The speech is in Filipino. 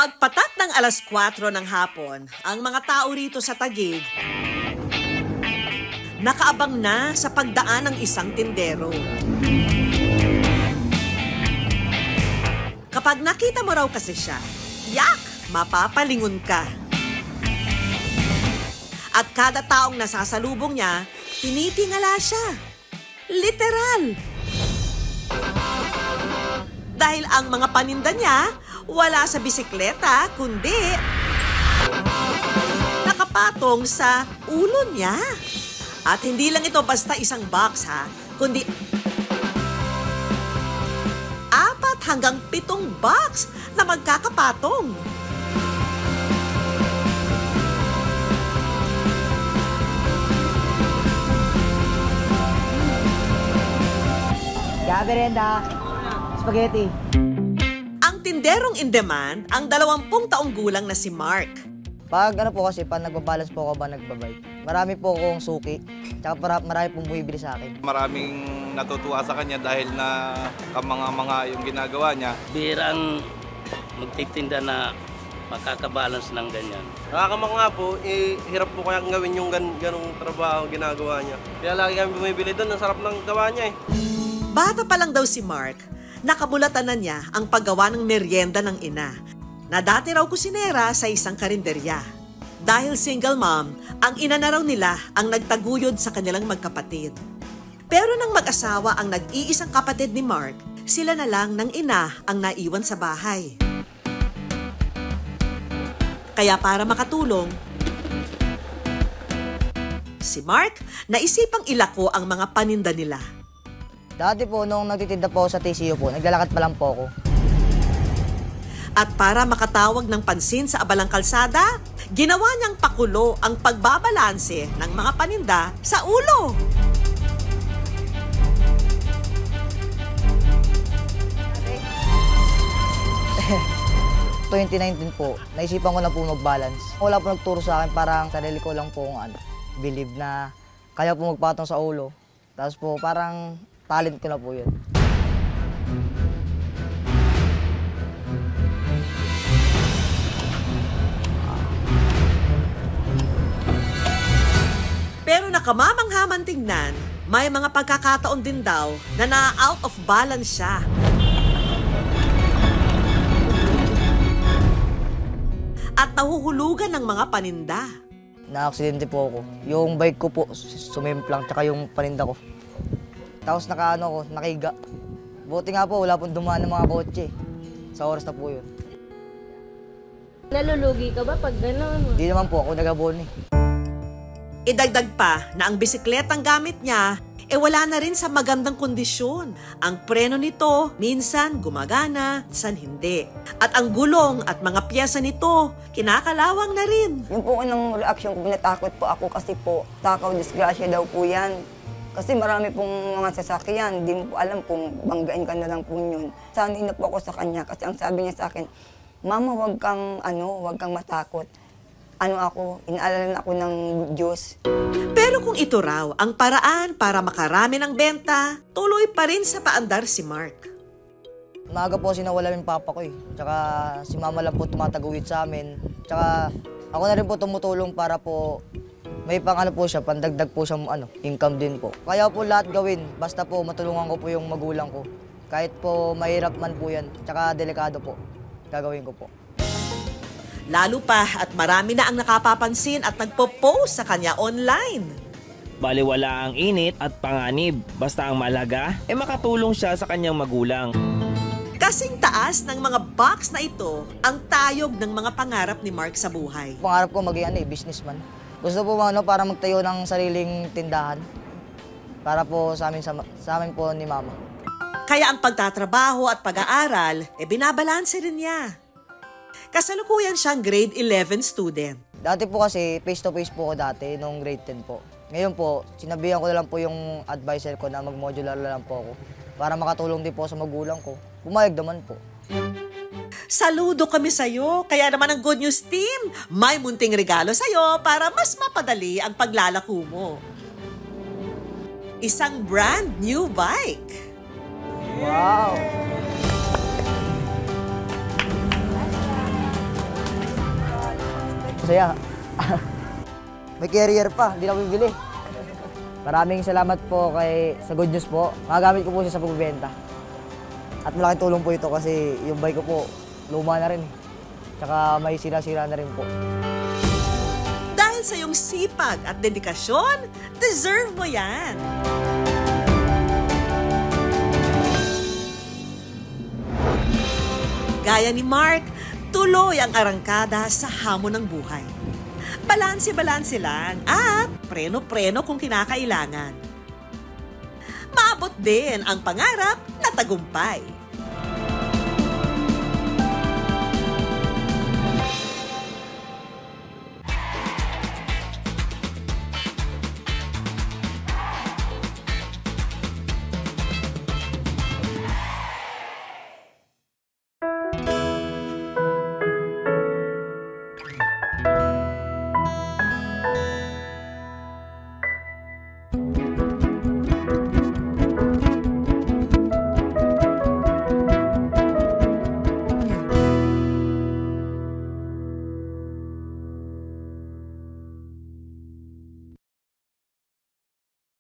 Pagpatak ng 4:00 ng hapon, ang mga tao rito sa Taguig nakaabang na sa pagdaan ng isang tindero. Kapag nakita mo raw kasi siya, yak, mapapalingon ka. At kada taong nasasalubong niya, tinitingala siya. Literal. Dahil ang mga paninda niya, wala sa bisikleta, kundi nakapatong sa ulo niya. At hindi lang ito basta isang box ha, kundi 4 hanggang 7 box na magkakapatong. Gaberenda, spaghetti. Ang tinderong in demand, ang 20 taong gulang na si Mark. Pag kasi, pag nagbabalance po ako ba nagbabay, marami po akong suki, tsaka marami pong bumibili sa akin. Maraming natutuwa sa kanya dahil na kamanga-manga yung ginagawa niya. Bihirang magtitinda na makakabalance ng ganyan. Nakakamanga po, hirap po kaya gawin yung ganong trabaho ginagawa niya. Kaya lagi kami bumibili doon, ang sarap ng gawa niya eh. Bata pa lang daw si Mark, nakabulatan na niya ang paggawa ng merienda ng ina, na dati raw kusinera sa isang karinderya. Dahil single mom, ang ina na raw nila ang nagtaguyod sa kanilang magkapatid. Pero nang mag-asawa ang nag-iisang kapatid ni Mark, sila na lang ng ina ang naiwan sa bahay. Kaya para makatulong, si Mark naisipang ilako ang mga paninda nila. Dati po, nung nagtitinda po sa TCU po, naglalakad pa lang po ako. At para makatawag ng pansin sa abalang kalsada, ginawa niyang pakulo ang pagbabalanse ng mga paninda sa ulo. Noong 2019 po, naisipan ko na po mag-balance. Wala po nagturo sa akin, parang sarili ko lang po believe na kaya po magpatong sa ulo. Tapos po parang talent ko na po yun. Pero nakamamanghaman tingnan, may mga pagkakataon din daw na na-out of balance siya. At nahuhulugan ng mga paninda. Na-aksidente po ako. Yung bike ko po, sumimplang, tsaka yung paninda ko. Tapos nakiga. Buti nga po, wala pong dumaan ng mga kotse. Sa oras na po yun. Nalulugi ka ba pag gano'n? Hindi naman po, ako nagabon eh. Idagdag pa na ang bisikletang gamit niya, wala na rin sa magandang kondisyon. Ang preno nito, minsan gumagana, minsan hindi. At ang gulong at mga piyesa nito, kinakalawang na rin. Yung po unang reaksyon ko, natakot po ako kasi po, takaw, disgrasya daw po yan. Kasi marami pong mga sasakyan, hindi mo po alam kung banggain ka na lang po yun. Sanay na po ako sa kanya kasi ang sabi niya sa akin, Mama, wag kang matakot. Inaalala ako ng Diyos. Pero kung ito raw ang paraan para makarami ng benta, tuloy pa rin sa paandar si Mark. Maaga po sinawala yung papa ko eh. Tsaka si mama lang po tumataguyod sa amin. Tsaka ako na rin po tumutulong para po may po siya, pandagdag po siya income din po. Kaya po lahat gawin, basta po matulungan ko po yung magulang ko. Kahit po mahirap man po yan, tsaka delikado po, gagawin ko po. Lalo pa at marami na ang nakapapansin at nagpo-post sa kanya online. Baliwala ang init at panganib. Basta ang mahalaga, makatulong siya sa kanyang magulang. Kasing taas ng mga box na ito ang tayog ng mga pangarap ni Mark sa buhay. Pangarap ko maging businessman. Gusto po para magtayo ng sariling tindahan. Para po sa amin po ni Mama. Kaya ang pagtatrabaho at pag-aaral, binabalanse rin niya. Kasalukuyan siyang grade 11 student. Dati po kasi face-to-face po ako dati nung grade 10 po. Ngayon po, sinabihan ko na lang po yung advisor ko na mag-modular na lang po ako para makatulong din po sa magulang ko. Pumayag naman po. Saludo kami sa'yo. Kaya naman ang Good News Team, may munting regalo sa'yo para mas mapadali ang paglalako mo. Isang brand new bike. Wow! Masaya. May carrier pa, hindi na bibili. Maraming salamat po sa Good News po. Magagamit ko po siya sa pagbibenta. At malaking tulong po ito kasi yung bike ko po, luma na rin. Tsaka may sira-sira na rin po. Dahil sa iyong sipag at dedikasyon, deserve mo yan. Gaya ni Mark, tuloy ang arangkada sa hamon ng buhay. Balanse-balanse lang at preno-preno kung kinakailangan. Maabot din ang pangarap na tagumpay.